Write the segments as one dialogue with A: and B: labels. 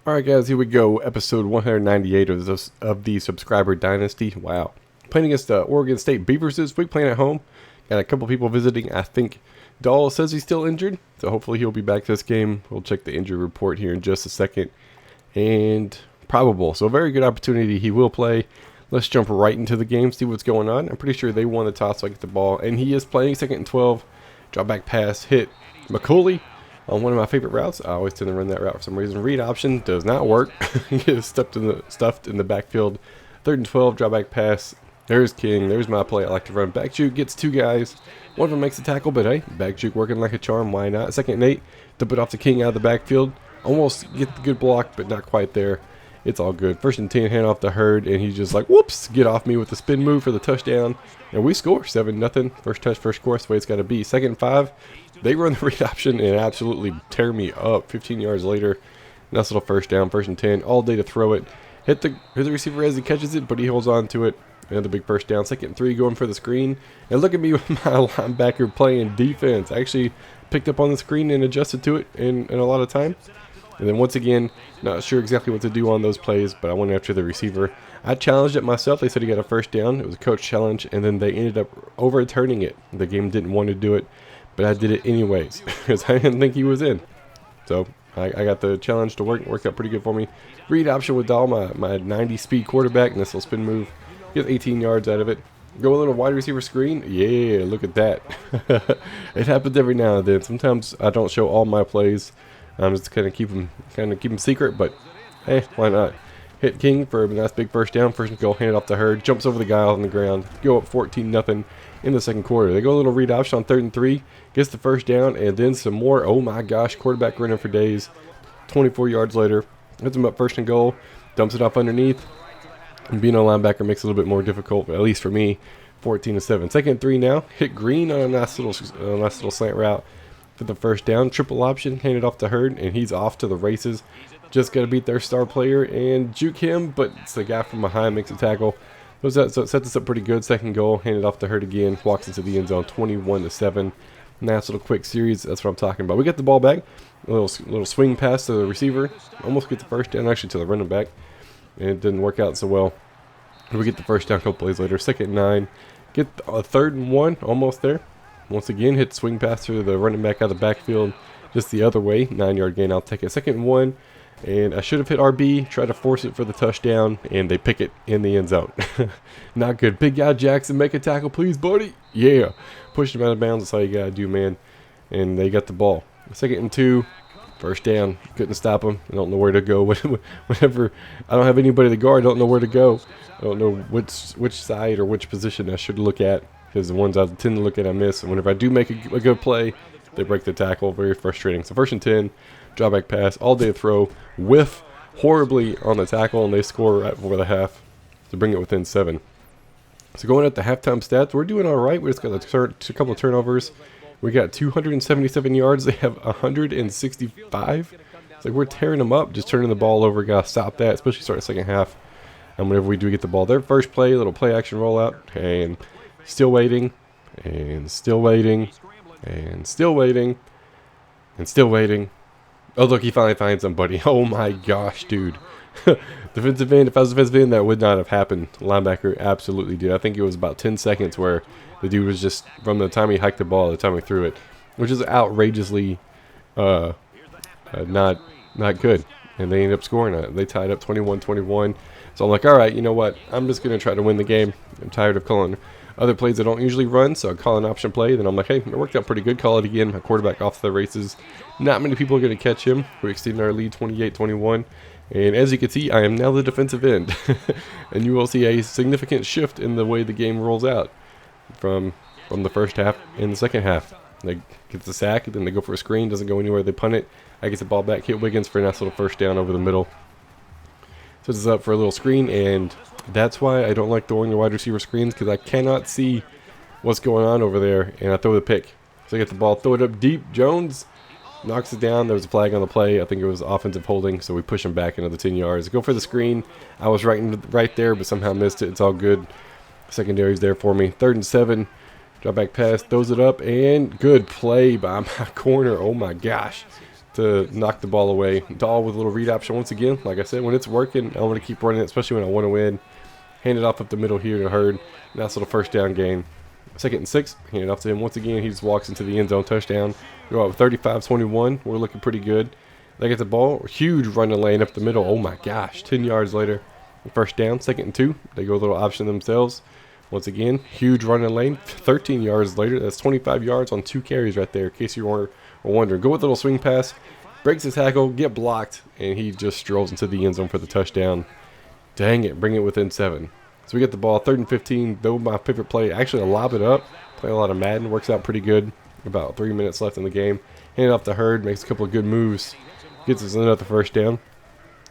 A: Alright guys, here we go. Episode 198 of the Subscriber Dynasty. Wow. Playing against the Oregon State Beavers this week, playing at home. Got a couple people visiting. I think Dahl says he's still injured, so hopefully he'll be back this game. We'll check the injury report here in just a second. And probable. So a very good opportunity. He will play. Let's jump right into the game, see what's going on. I'm pretty sure they won the toss, so I get the ball. And he is playing 2nd and 12. Drop back pass, hit McCooley on one of my favorite routes. I always tend to run that route for some reason. Read option does not work. He gets stuffed in the backfield. 3rd and 12, drop back pass. There's King. There's my play I like to run. Back juke gets two guys. One of them makes a tackle, but hey, back juke working like a charm. Why not? 2nd and 8. Dump it off to King out of the backfield. Almost get the good block, but not quite there. It's all good. 1st and 10, hand off the Herd, and he's just like, whoops, get off me with the spin move for the touchdown. And we score 7-0. First touch, first score. That's the way it's got to be. 2nd and 5. They run the read option and absolutely tear me up. 15 yards later, nice little first down. 1st and 10, all day to throw it. Hit the receiver as he catches it, but he holds on to it. Another big first down. 2nd and 3, going for the screen. And look at me with my linebacker playing defense. I actually picked up on the screen and adjusted to it in a lot of time. And then once again, not sure exactly what to do on those plays, but I went after the receiver. I challenged it myself. They said he got a first down. It was a coach challenge, and then they ended up overturning it. The game didn't want to do it, but I did it anyways because I didn't think he was in. So I got the challenge to work. It worked out pretty good for me. Read option with Dahl, my 90-speed quarterback, and this little spin move. Get 18 yards out of it. Go a little wide receiver screen. Yeah, look at that. It happens every now and then. Sometimes I don't show all my plays. I'm just kind of keep them secret, but hey, why not? Hit King for a nice big first down. First and goal, hand it off to Herd. Jumps over the guy on the ground. Go up 14-0 in the 2nd quarter. They go a little read option on 3rd and 3. Gets the first down and then some more. Oh my gosh, quarterback running for days. 24 yards later, hits him up 1st and goal. Dumps it off underneath. And being a linebacker makes it a little bit more difficult, at least for me. 14-7. 2nd and 3 now. Hit Green on a nice little slant route for the first down. Triple option, hand it off to Herd, and he's off to the races. Just got to beat their star player and juke him, but it's the guy from behind makes a tackle. So it sets us up pretty good. 2nd goal, hand it off to Herd again. Walks into the end zone, 21-7. Nice little quick series. That's what I'm talking about. We get the ball back. A little swing pass to the receiver. Almost get the first down, actually, to the running back. And it didn't work out so well. We get the first down a couple plays later. 2nd and 9. Get a 3rd and 1. Almost there. Once again, hit swing pass to the running back out of the backfield. Just the other way. 9-yard gain. I'll take it. 2nd and 1. And I should have hit RB. Try to force it for the touchdown. And they pick it in the end zone. Not good. Big guy Jackson. Make a tackle, please, buddy. Yeah. Push him out of bounds. That's all you got to do, man. And they got the ball. 2nd and 2. First down. Couldn't stop him. I don't know where to go. Whenever I don't have anybody to guard, I don't know where to go. I don't know which side or which position I should look at. Because the ones I tend to look at, I miss. And whenever I do make a good play, they break the tackle. Very frustrating. So 1st and 10, drop back pass, all day throw, whiff horribly on the tackle, and they score right before the half to bring it within 7. So going at the halftime stats, we're doing all right. We just got a couple of turnovers. We got 277 yards. They have 165. It's like we're tearing them up, just turning the ball over. Got to stop that, especially start the 2nd half. And whenever we do get the ball, their first play, little play action rollout, and still waiting, and still waiting, and still waiting, and still waiting. Oh, look, he finally finds somebody. Oh, my gosh, dude. Defensive end, if I was defensive end, that would not have happened. Linebacker absolutely did. I think it was about 10 seconds where the dude was just, from the time he hiked the ball to the time he threw it, which is outrageously not good. And they ended up scoring it. They tied up 21-21. So I'm like, all right, you know what? I'm just going to try to win the game. I'm tired of calling other plays I don't usually run, so I call an option play. Then I'm like, hey, it worked out pretty good. Call it again. My quarterback off the races. Not many people are going to catch him. We extended our lead 28-21. And as you can see, I am now the defensive end. And you will see a significant shift in the way the game rolls out from the first half and the 2nd half. They get the sack, then they go for a screen. Doesn't go anywhere. They punt it. I get the ball back. Hit Wiggins for a nice little first down over the middle. Sets us up for a little screen, and that's why I don't like throwing the wide receiver screens, because I cannot see what's going on over there, and I throw the pick. So I get the ball, throw it up deep. Jones knocks it down. There was a flag on the play. I think it was offensive holding, so we push him back another 10 yards. Go for the screen. I was right there, but somehow missed it. It's all good. Secondary's there for me. 3rd and 7. Drop back pass, throws it up, and good play by my corner. Oh my gosh. to knock the ball away. Dahl with a little read option once again. Like I said, when it's working, I want to keep running it, especially when I want to win. Hand it off up the middle here to Hurd. Nice little first down gain. 2nd and 6. Hand it off to him once again. He just walks into the end zone, touchdown. Go up 35-21. We're looking pretty good. They get the ball. Huge running lane up the middle. Oh my gosh. 10 yards later. First down. 2nd and 2. They go a little option themselves. Once again, huge running lane. 13 yards later. That's 25 yards on 2 carries right there, in case you were wondering. Go with a little swing pass. Breaks his tackle. Get blocked. And he just strolls into the end zone for the touchdown. Dang it. Bring it within 7. So we get the ball. 3rd and 15. Though my pivot play. Actually, I lob it up. Play a lot of Madden. Works out pretty good. About 3 minutes left in the game. Hand it off to Hurd. Makes a couple of good moves. Gets us another first down.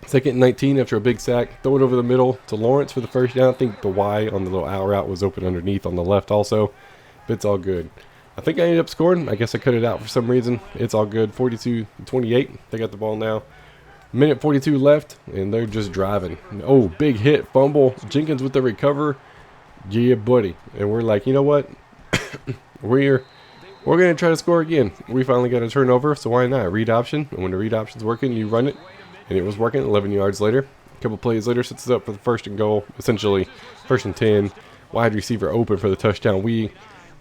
A: 2nd and 19 after a big sack. Throw it over the middle to Lawrence for the first down. I think the Y on the little out route was open underneath on the left also. But it's all good. I think I ended up scoring. I guess I cut it out for some reason. It's all good. 42-28. They got the ball now. Minute 42 left, and they're just driving. Oh, big hit. Fumble. Jenkins with the recover. Yeah, buddy. And we're like, you know what? We're going to try to score again. We finally got a turnover, so why not? Read option. And when the read option's working, you run it. And it was working. 11 yards later. A couple plays later, sets us up for the 1st and goal. Essentially, 1st and 10. Wide receiver open for the touchdown. We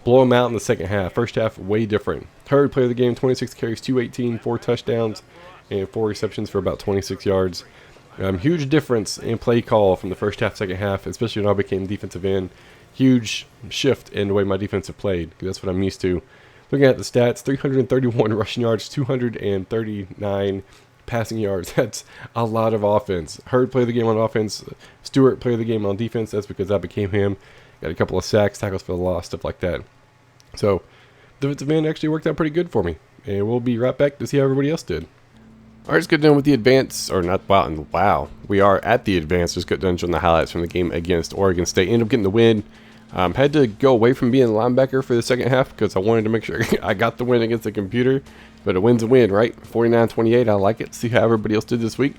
A: blow them out in the second half. First half, way different. Third play of the game, 26 carries, 218, 4 touchdowns, and 4 receptions for about 26 yards. Huge difference in play call from the first half, second half, especially when I became defensive end. Huge shift in the way my defense have played. That's what I'm used to. Looking at the stats, 331 rushing yards, 239 passing yards. That's a lot of offense. Hurd played the game on offense. Stewart played the game on defense. That's because I became him. Got a couple of sacks, tackles for the loss, stuff like that. So, defensive end actually worked out pretty good for me. And we'll be right back to see how everybody else did. Alright, let's get done with the advance, or not, wow. We are at the advance. Just got done showing the highlights from the game against Oregon State. Ended up getting the win. Had to go away from being a linebacker for the second half because I wanted to make sure I got the win against the computer. But a win's a win, right? 49-28, I like it. See how everybody else did this week.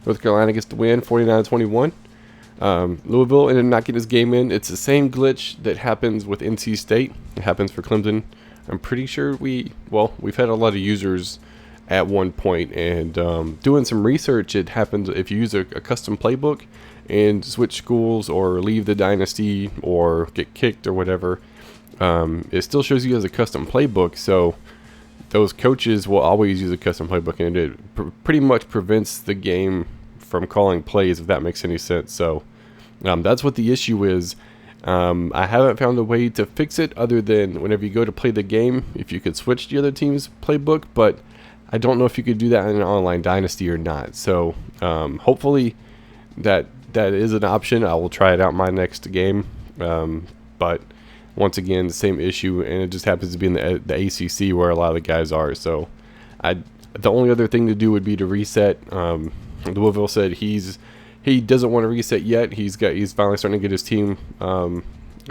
A: North Carolina gets the win, 49-21. Louisville ended up not getting his game in. It's the same glitch that happens with NC State. It happens for Clemson. I'm pretty sure we've had a lot of users at one point, and doing some research, it happens if you use a custom playbook and switch schools or leave the dynasty or get kicked or whatever. It still shows you as a custom playbook, so those coaches will always use a custom playbook, and it pretty much prevents the game from calling plays, if that makes any sense. So that's what the issue is. I haven't found a way to fix it other than whenever you go to play the game, if you could switch the other team's playbook, but I don't know if you could do that in an online dynasty or not. So hopefully that is an option. I will try it out my next game. But once again, the same issue, and it just happens to be in the ACC where a lot of the guys are. So the only other thing to do would be to reset. Louisville said he doesn't want to reset yet. He's finally starting to get his team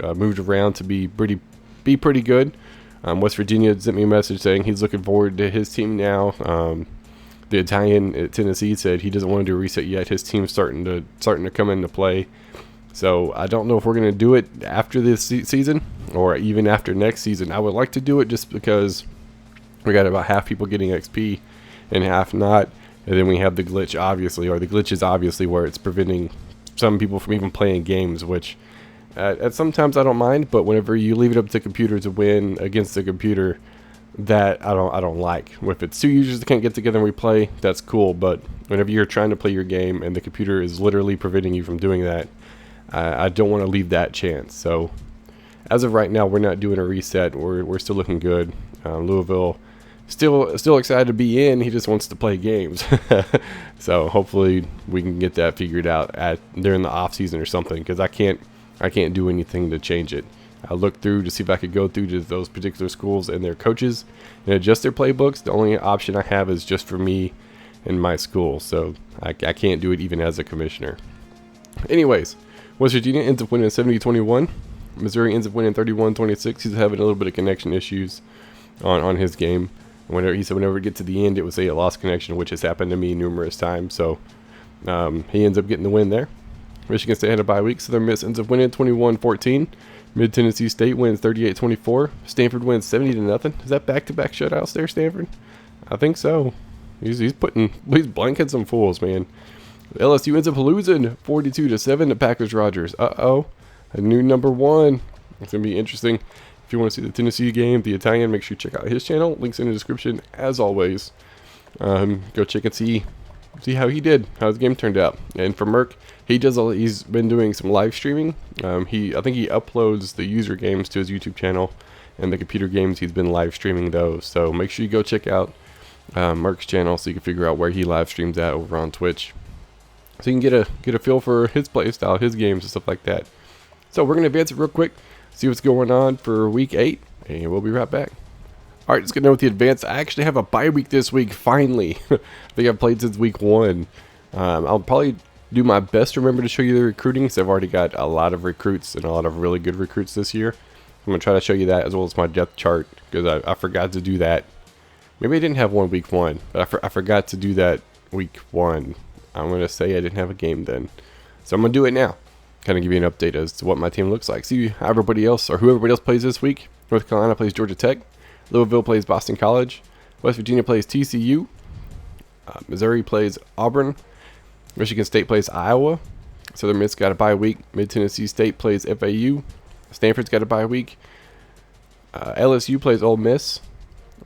A: moved around to be pretty good. West Virginia sent me a message saying he's looking forward to his team now. The Italian at Tennessee said he doesn't want to do a reset yet. His team's starting to come into play. So I don't know if we're going to do it after this season or even after next season. I would like to do it just because we got about half people getting XP and half not. And then we have the glitch, obviously, or the glitch is obviously where it's preventing some people from even playing games, which at sometimes I don't mind, but whenever you leave it up to the computer to win against the computer, that I don't like. If it's two users that can't get together and we play, that's cool, but whenever you're trying to play your game and the computer is literally preventing you from doing that, I don't want to leave that chance. So as of right now, we're not doing a reset. We're still looking good. Louisville still excited to be in. He just wants to play games. So hopefully we can get that figured out during the off season or something, because I can't do anything to change it. I looked through to see if I could go through to those particular schools and their coaches and adjust their playbooks. The only option I have is just for me and my school, so I can't do it even as a commissioner. Anyways, West Virginia ends up winning 70-21. Missouri ends up winning 31-26. He's having a little bit of connection issues on his game. Whenever it gets to the end, it would say a lost connection, which has happened to me numerous times. So he ends up getting the win there. Michigan State had a bye week, Southern Miss ends up winning 21-14. Mid-Tennessee State wins 38-24. Stanford wins 70-0. Is that back-to-back shutouts there, Stanford? I think so. He's blanking some fools, man. LSU ends up losing 42-7 to Packers Rogers. Uh-oh. A new number 1. It's going to be interesting. If you want to see the Tennessee game, the Italian, make sure you check out his channel. Links in the description, as always. Go check and see how he did, how his game turned out. And for Merck, he's been doing some live streaming. I think he uploads the user games to his YouTube channel, and the computer games he's been live streaming those. So make sure you go check out Merck's channel so you can figure out where he live streams at over on Twitch, so you can get a feel for his play style, his games, and stuff like that. So we're gonna advance it real quick, see what's going on for week 8, and we'll be right back. All right, let's get on with the advance. I actually have a bye week this week, finally. I think I've played since week 1. I'll probably do my best to remember to show you the recruiting, because I've already got a lot of recruits and a lot of really good recruits this year. I'm going to try to show you that, as well as my depth chart, because I forgot to do that. Maybe I didn't have one week 1, but I forgot to do that week 1. I'm going to say I didn't have a game then. So I'm going to do it now. Kind of give you an update as to what my team looks like. See how everybody else, or who everybody else plays this week. North Carolina plays Georgia Tech. Louisville plays Boston College. West Virginia plays TCU. Missouri plays Auburn. Michigan State plays Iowa. Southern Miss got a bye week. Mid-Tennessee State plays FAU. Stanford's got a bye week. LSU plays Ole Miss.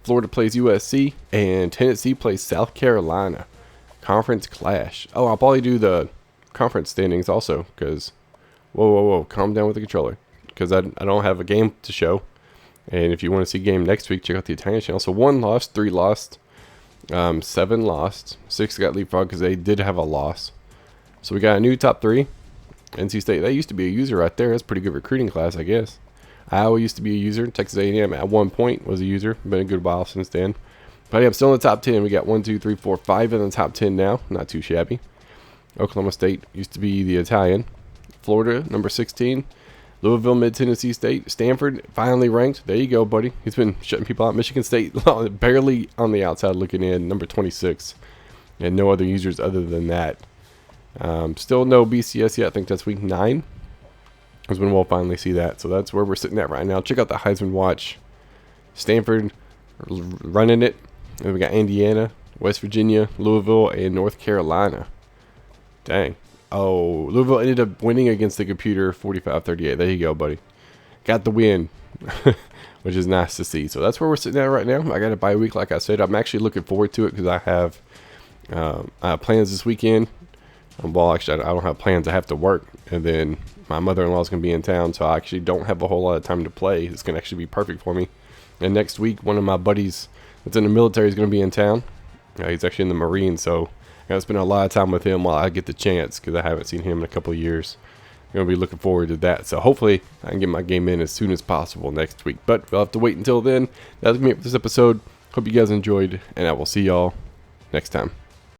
A: Florida plays USC. And Tennessee plays South Carolina. Conference clash. Oh, I'll probably do the conference standings also, because whoa, calm down with the controller, because I don't have a game to show. And if you want to see a game next week, check out the Italian channel. So 1 lost, 3 lost, 7 lost, 6 got leapfrog because they did have a loss. So we got a new top 3. NC State, that used to be a user right there. That's a pretty good recruiting class, I guess. Iowa used to be a user. Texas A&M at one point was a user. Been a good while since then. But yeah, I'm still in the top 10. We got 1, 2, 3, 4, 5 in the top 10 now. Not too shabby. Oklahoma State used to be the Italian. Florida, number 16. Louisville, Mid-Tennessee State. Stanford, finally ranked. There you go, buddy. He's been shutting people out. Michigan State, barely on the outside looking in, number 26. And no other users other than that. Still no BCS yet. I think that's week 9 is when we'll finally see that. So that's where we're sitting at right now. Check out the Heisman watch. Stanford running it. And we got Indiana, West Virginia, Louisville, and North Carolina. Dang. Oh, Louisville ended up winning against the computer 45-38. There you go, buddy. Got the win, which is nice to see. So that's where we're sitting at right now. I got a bye week, like I said. I'm actually looking forward to it because I have plans this weekend. Well, actually, I don't have plans. I have to work. And then my mother-in-law is going to be in town, so I actually don't have a whole lot of time to play. It's going to actually be perfect for me. And next week, one of my buddies that's in the military is going to be in town. He's actually in the Marines, so I got to spend a lot of time with him while I get the chance, because I haven't seen him in a couple of years. I'm going to be looking forward to that. So hopefully I can get my game in as soon as possible next week. But we'll have to wait until then. That's me for this episode. Hope you guys enjoyed, and I will see y'all next time.